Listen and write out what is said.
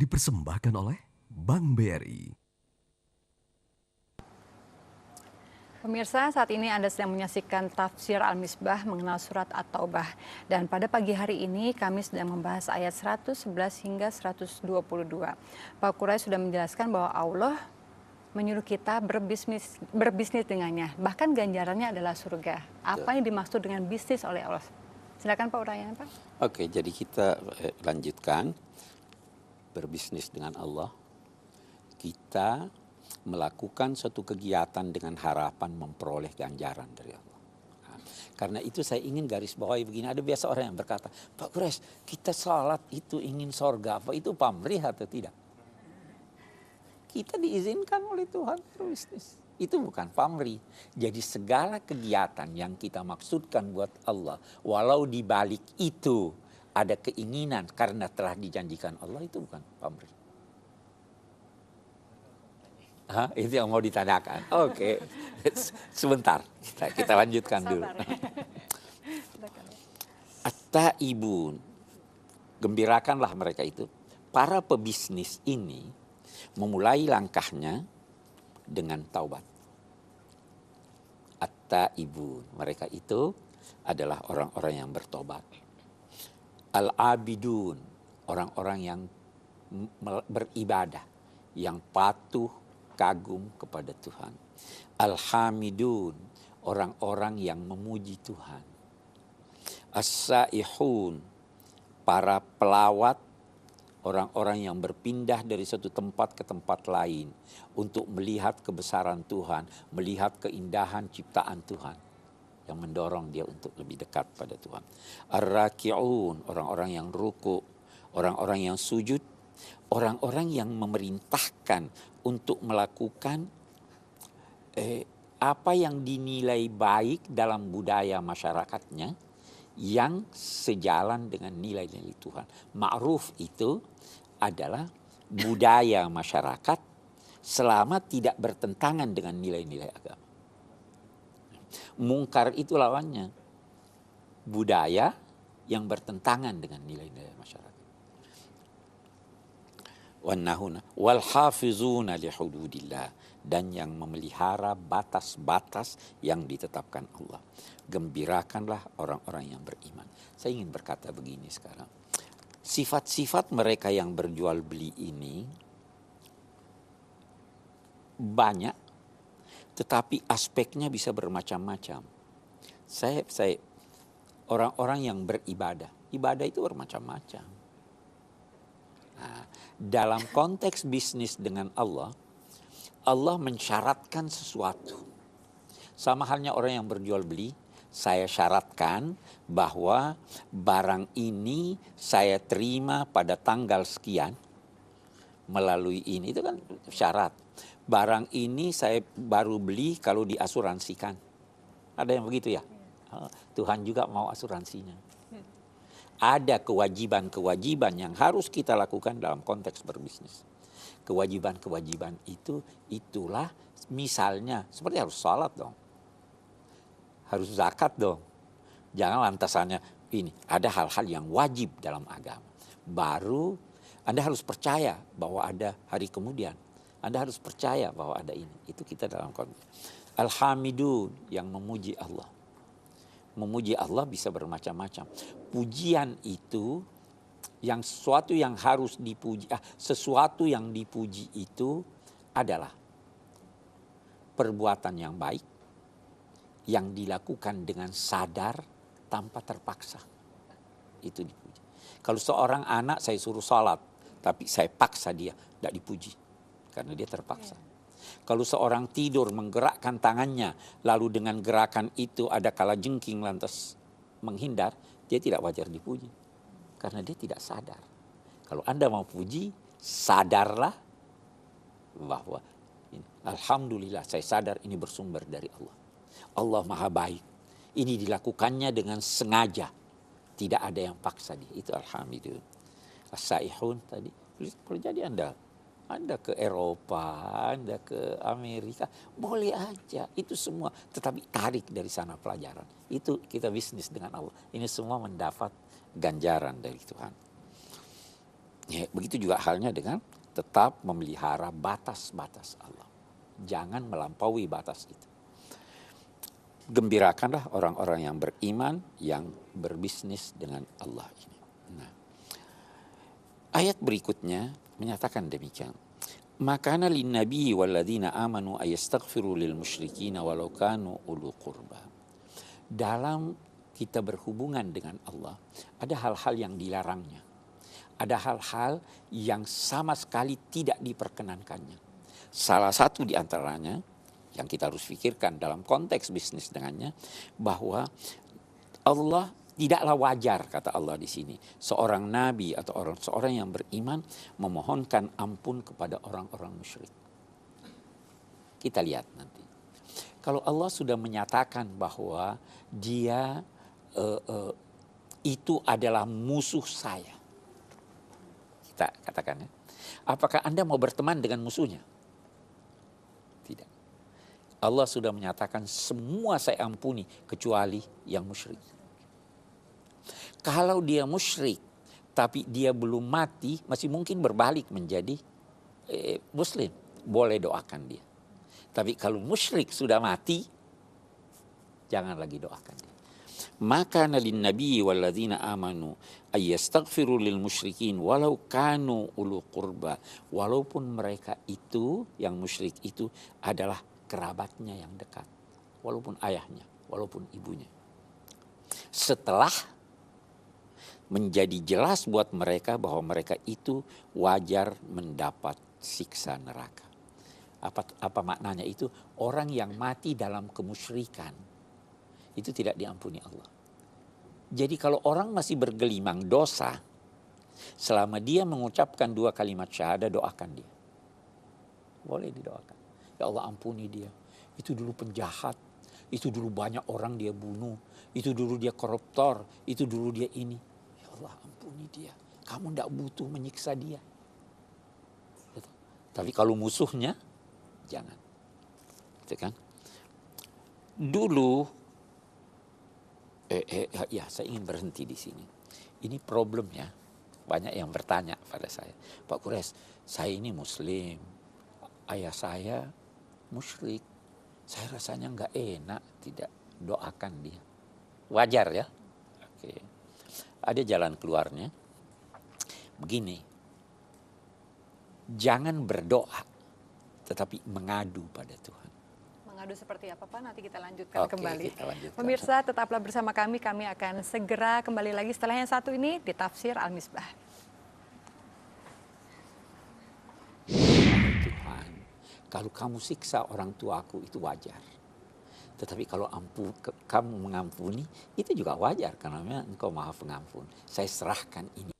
dipersembahkan oleh Bank BRI. Pemirsa, saat ini Anda sedang menyaksikan tafsir Al-Misbah mengenal surat At-Taubah. Dan pada pagi hari ini kami sedang membahas ayat 111 hingga 122. Pak Kurai sudah menjelaskan bahwa Allah menyuruh kita berbisnis dengannya. Bahkan ganjarannya adalah surga. Apa yang dimaksud dengan bisnis oleh Allah? Silakan Pak Urayana, Pak. Oke, jadi kita lanjutkan berbisnis dengan Allah. Kita melakukan suatu kegiatan dengan harapan memperoleh ganjaran dari Allah. Nah, karena itu saya ingin garis bawahi begini. Ada biasa orang yang berkata, Pak Kures, kita salat itu ingin sorga. Apa itu pamrih atau tidak? Kita diizinkan oleh Tuhan berbisnis. Itu bukan pamrih. Jadi segala kegiatan yang kita maksudkan buat Allah, walau di balik itu ada keinginan karena telah dijanjikan Allah, itu bukan pamrih. Itu yang mau ditanyakan. Oke. Sebentar, kita lanjutkan dulu. At-taibun, gembirakanlah mereka itu. Para pebisnis ini memulai langkahnya dengan taubat. At-taibun, mereka itu adalah orang-orang yang bertobat. Al-abidun, orang-orang yang beribadah, yang patuh, kagum kepada Tuhan. Al-hamidun, orang-orang yang memuji Tuhan. As-saihun, para pelawat, orang-orang yang berpindah dari satu tempat ke tempat lain untuk melihat kebesaran Tuhan, melihat keindahan ciptaan Tuhan yang mendorong dia untuk lebih dekat pada Tuhan. Ar-raki'un, orang-orang yang ruku, orang-orang yang sujud, orang-orang yang memerintahkan untuk melakukan apa yang dinilai baik dalam budaya masyarakatnya yang sejalan dengan nilai-nilai Tuhan. Ma'ruf itu adalah budaya masyarakat selama tidak bertentangan dengan nilai-nilai agama. Mungkar itu lawannya, budaya yang bertentangan dengan nilai-nilai masyarakat. Wannahuna wal hafizuna li hududillah, dan yang memelihara batas-batas yang ditetapkan Allah. Gembirakanlah orang-orang yang beriman. Saya ingin berkata begini sekarang. Sifat-sifat mereka yang berjual beli ini banyak, tetapi aspeknya bisa bermacam-macam. Saya orang-orang yang beribadah, ibadah itu bermacam-macam. Nah, dalam konteks bisnis dengan Allah, Allah mensyaratkan sesuatu. Sama halnya orang yang berjual beli, saya syaratkan bahwa barang ini saya terima pada tanggal sekian melalui ini. Itu kan syarat. Barang ini saya baru beli kalau diasuransikan. Ada yang begitu ya? Tuhan juga mau asuransinya. Ada kewajiban-kewajiban yang harus kita lakukan dalam konteks berbisnis. Kewajiban-kewajiban itulah misalnya seperti harus salat dong. Harus zakat dong. Jangan lantasannya ini. Ada hal-hal yang wajib dalam agama. Baru Anda harus percaya bahwa ada hari kemudian. Anda harus percaya bahwa ada ini. Itu kita dalam konteks. Alhamidun, yang memuji Allah. Memuji Allah bisa bermacam-macam. Pujian itu yang sesuatu yang harus dipuji, sesuatu yang dipuji itu adalah perbuatan yang baik yang dilakukan dengan sadar tanpa terpaksa. Itu dipuji. Kalau seorang anak saya suruh sholat, tapi saya paksa dia, tidak dipuji karena dia terpaksa. Kalau seorang tidur menggerakkan tangannya, lalu dengan gerakan itu ada kalajengking lantas menghindar, dia tidak wajar dipuji. Karena dia tidak sadar. Kalau Anda mau puji, sadarlah bahwa alhamdulillah saya sadar ini bersumber dari Allah. Allah maha baik. Ini dilakukannya dengan sengaja. Tidak ada yang paksa dia. Itu alhamdulillah. As-saihun tadi. Boleh jadi Anda ke Eropa, Anda ke Amerika, boleh aja. Itu semua. Tetapi tarik dari sana pelajaran. Itu kita bisnis dengan Allah. Ini semua mendapat ganjaran dari Tuhan. Ya, begitu juga halnya dengan tetap memelihara batas-batas Allah. Jangan melampaui batas itu. Gembirakanlah orang-orang yang beriman, yang berbisnis dengan Allah ini. Nah, ayat berikutnya menyatakan demikian. Makana lin nabi walladzina amanu ayastaghfiru lil musyrikin walau kanu ulu qurba. Dalam kita berhubungan dengan Allah, ada hal-hal yang dilarangnya. Ada hal-hal yang sama sekali tidak diperkenankannya. Salah satu di antaranya yang kita harus pikirkan dalam konteks bisnis dengannya, bahwa Allah tidaklah wajar, kata Allah di sini, seorang nabi atau seorang yang beriman memohonkan ampun kepada orang-orang musyrik. Kita lihat nanti. Kalau Allah sudah menyatakan bahwa dia itu adalah musuh saya, kita katakan ya, apakah Anda mau berteman dengan musuhnya? Tidak. Allah sudah menyatakan semua saya ampuni kecuali yang musyrik. Kalau dia musyrik tapi dia belum mati, masih mungkin berbalik menjadi muslim, boleh doakan dia. Tapi kalau musyrik sudah mati, jangan lagi doakan dia. Maka nalin nabi walladzina amanu ayastaghfiru lil musyrikin walau kanu ulu qurba, walaupun mereka itu yang musyrik itu adalah kerabatnya yang dekat, walaupun ayahnya, walaupun ibunya. Setelah menjadi jelas buat mereka bahwa mereka itu wajar mendapat siksa neraka. Apa maknanya itu? Orang yang mati dalam kemusyrikan itu tidak diampuni Allah. Jadi kalau orang masih bergelimang dosa, selama dia mengucapkan 2 kalimat syahadah, doakan dia. Boleh didoakan. Ya Allah, ampuni dia. Itu dulu penjahat. Itu dulu banyak orang dia bunuh. Itu dulu dia koruptor. Itu dulu dia ini. Ya Allah, ampuni dia. Kamu tidak butuh menyiksa dia. Betul. Tapi kalau musuhnya, jangan. Gitu kan? Dulu, ya saya ingin berhenti di sini. Ini problemnya. Banyak yang bertanya pada saya, Pak Kures, saya ini muslim, ayah saya musyrik, saya rasanya nggak enak tidak doakan dia. Wajar ya? Oke. Ada jalan keluarnya. Begini, jangan berdoa, tetapi mengadu pada Tuhan. Mengadu seperti apa Pak? Nanti kita lanjutkan kembali. Kita lanjutkan. Pemirsa, tetaplah bersama kami. Kami akan segera kembali lagi setelah yang satu ini di Tafsir Al-Misbah. Tuhan, kalau kamu siksa orang tuaku itu wajar. Tetapi kalau kamu mengampuni, itu juga wajar karena memang Engkau Maha Pengampun. Saya serahkan ini